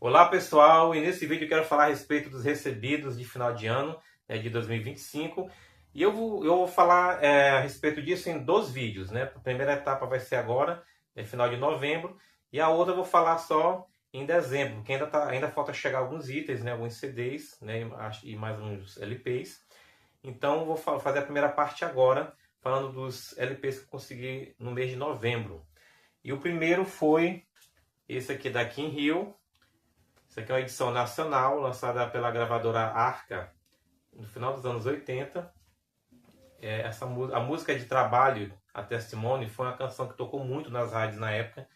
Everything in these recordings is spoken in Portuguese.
Olá pessoal, e nesse vídeo eu quero falar a respeito dos recebidos de final de ano, de 2025. E eu vou falar a respeito disso em dois vídeos, né? A primeira etapa vai ser agora, final de novembro, e a outra eu vou falar só em dezembro, porque ainda falta chegar alguns itens, né? Alguns CDs, né? E mais uns LPs. Então eu vou fazer a primeira parte agora, falando dos LPs que eu consegui no mês de novembro. E o primeiro foi esse aqui da King Hill. Isso aqui é uma edição nacional, lançada pela gravadora Arca no final dos anos 80. A música de trabalho, a Testimony, foi uma canção que tocou muito nas rádios na época.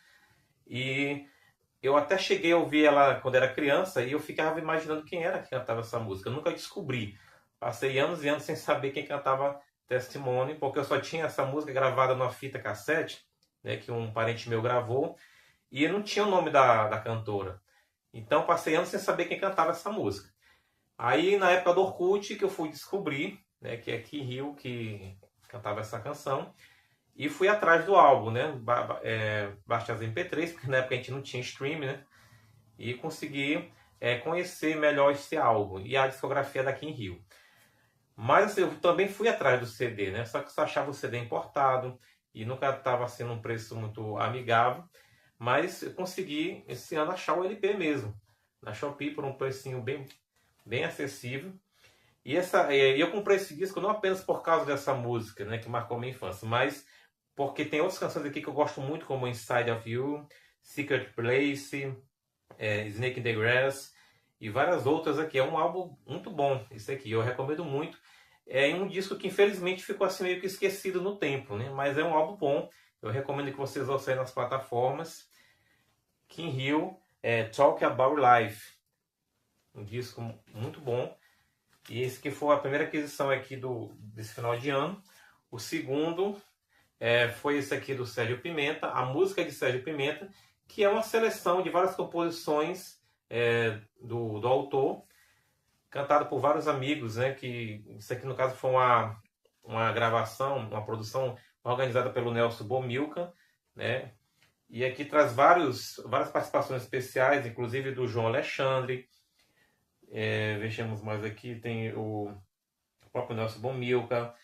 E eu até cheguei a ouvir ela quando era criança e eu ficava imaginando quem era que cantava essa música. Eu nunca descobri. Passei anos e anos sem saber quem cantava Testimony, porque eu só tinha essa música gravada numa fita cassete, né, que um parente meu gravou, e não tinha o nome da cantora. Então passei anos sem saber quem cantava essa música. Aí na época do Orkut que eu fui descobrir, né, que é King Hill que cantava essa canção. E fui atrás do álbum, né? Baixei as MP3, porque na época a gente não tinha stream, né? E consegui conhecer melhor esse álbum e a discografia da King Hill. Mas assim, eu também fui atrás do CD, né? Só que só achava o CD importado e nunca estava sendo um preço muito amigável. Mas eu consegui esse ano achar o LP mesmo, na Shopee por um precinho bem acessível. E eu comprei esse disco não apenas por causa dessa música, né, que marcou minha infância, mas porque tem outras canções aqui que eu gosto muito, como Inside of You, Secret Place, Snake in the Grass e várias outras aqui. É um álbum muito bom, esse aqui, eu recomendo muito. É um disco que infelizmente ficou assim meio que esquecido no tempo, né? Mas é um álbum bom. Eu recomendo que vocês ouçam aí nas plataformas. King Hill, Talk About Life. Um disco muito bom. E esse que foi a primeira aquisição aqui desse final de ano. O segundo foi esse aqui do Sérgio Pimenta, a música de Sérgio Pimenta, que é uma seleção de várias composições do autor, cantado por vários amigos, né? Que isso aqui no caso foi uma gravação, uma produção organizada pelo Nelson Bomilca, né? E aqui traz várias participações especiais, inclusive do João Alexandre. Vejamos mais aqui, tem o próprio Nelson Bomilca,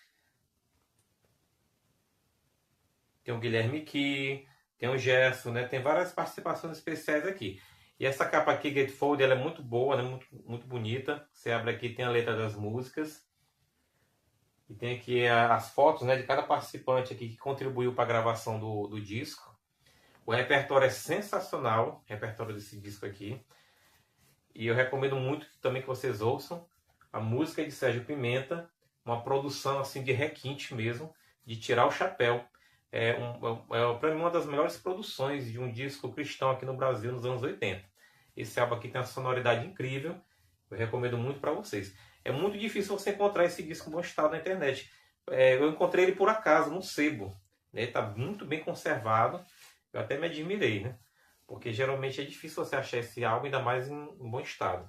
tem o Guilherme Ki, tem o Gerson, né? Tem várias participações especiais aqui. E essa capa aqui, Gatefold, ela é muito boa, né? Muito bonita. Você abre aqui, tem a letra das músicas. E tem aqui as fotos, né, de cada participante aqui que contribuiu para a gravação do disco. O repertório é sensacional, o repertório desse disco aqui. E eu recomendo muito também que vocês ouçam a música de Sérgio Pimenta, uma produção assim de requinte mesmo, de tirar o chapéu. Para mim, uma das melhores produções de um disco cristão aqui no Brasil nos anos 80. Esse álbum aqui tem uma sonoridade incrível, eu recomendo muito para vocês. É muito difícil você encontrar esse disco em bom estado na internet. Eu encontrei ele por acaso, no sebo. Né? Ele está muito bem conservado, eu até me admirei, né? Porque geralmente é difícil você achar esse álbum, ainda mais em bom estado.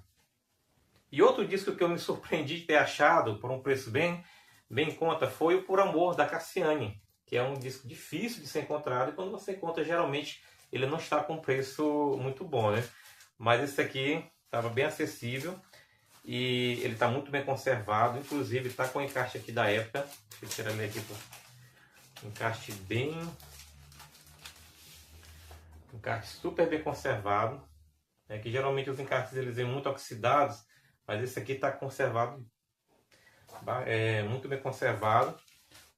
E outro disco que eu me surpreendi de ter achado por um preço bem em conta foi o Por Amor, da Cassiane, que é um disco difícil de ser encontrado, e quando você encontra, geralmente ele não está com preço muito bom, né? Mas esse aqui estava bem acessível e ele está muito bem conservado, inclusive está com o encarte aqui da época. Deixa eu tirar ele aqui, encarte super bem conservado, que geralmente os encartes eles vêm muito oxidados, mas esse aqui está conservado, muito bem conservado.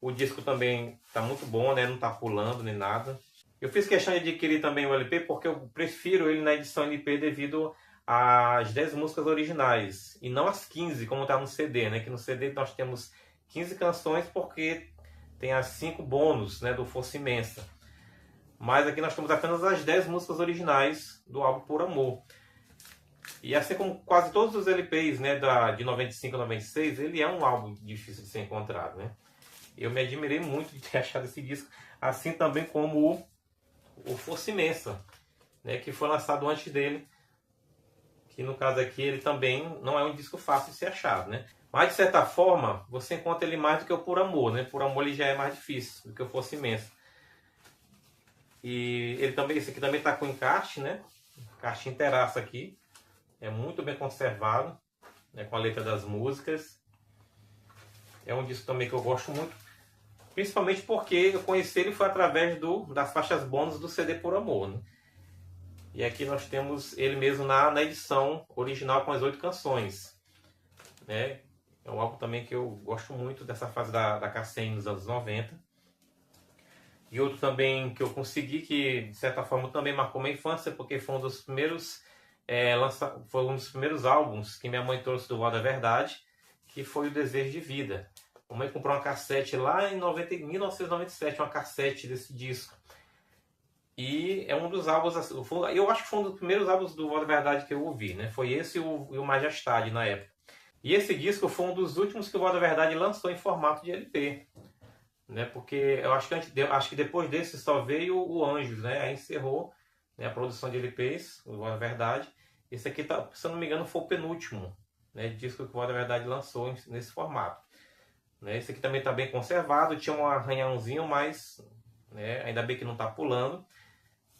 O disco também está muito bom, né? Não está pulando nem nada. Eu fiz questão de adquirir também o LP porque eu prefiro ele na edição LP devido às 10 músicas originais e não as 15 como está no CD, né? Que no CD nós temos 15 canções porque tem as 5 bônus, né, do Força Imensa. Mas aqui nós temos apenas as 10 músicas originais do álbum Por Amor. E assim como quase todos os LPs, né, de 95 a 96, ele é um álbum difícil de ser encontrado, né? Eu me admirei muito de ter achado esse disco, assim também como o Força Imensa, né, que foi lançado antes dele, que no caso aqui ele também não é um disco fácil de ser achado, né? Mas de certa forma, você encontra ele mais do que o Por Amor, né? Por Amor ele já é mais difícil do que o Força Imensa. E esse aqui também está com encarte, né? Encarte inteiraço aqui. é muito bem conservado, né, com a letra das músicas. É um disco também que eu gosto muito, principalmente porque eu conheci ele foi através das faixas bônus do CD Por Amor, né? E aqui nós temos ele mesmo na edição original com as 8 canções, né? É um álbum também que eu gosto muito dessa fase da Cassem nos anos 90. E outro também que eu consegui, que de certa forma também marcou minha infância, porque foi um dos primeiros foi um dos primeiros álbuns que minha mãe trouxe do Vó da Verdade, que foi o Desejo de Vida. A mãe comprou uma cassete lá em 1997, uma cassete desse disco. E é um dos álbuns, eu acho que foi um dos primeiros álbuns do Vó da Verdade que eu ouvi, né? Foi esse e o Majestade na época. E esse disco foi um dos últimos que o Vó da Verdade lançou em formato de LP. Né? Porque eu acho que depois desse só veio o Anjos, né? Aí encerrou, né, a produção de LPs, o Vó da Verdade. Esse aqui, se eu não me engano, foi o penúltimo, né, disco que o Vó da Verdade lançou nesse formato. Né? Esse aqui também está bem conservado, tinha um arranhãozinho, mas né, ainda bem que não está pulando.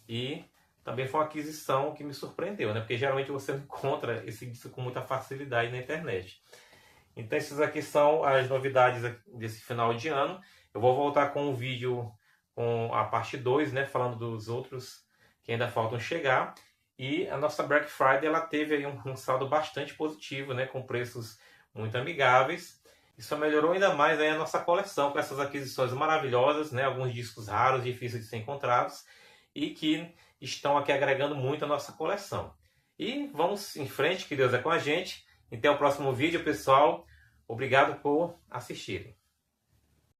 E também foi uma aquisição que me surpreendeu, né? Porque geralmente você não encontra esse disco com muita facilidade na internet. Então esses aqui são as novidades desse final de ano. Eu vou voltar com um vídeo com a parte 2, né, falando dos outros que ainda faltam chegar. E a nossa Black Friday ela teve aí um saldo bastante positivo, né, com preços muito amigáveis. Isso melhorou ainda mais aí a nossa coleção com essas aquisições maravilhosas, né, alguns discos raros, difíceis de ser encontrados e que estão aqui agregando muito a nossa coleção. E vamos em frente, que Deus é com a gente. Até o próximo vídeo, pessoal. Obrigado por assistirem.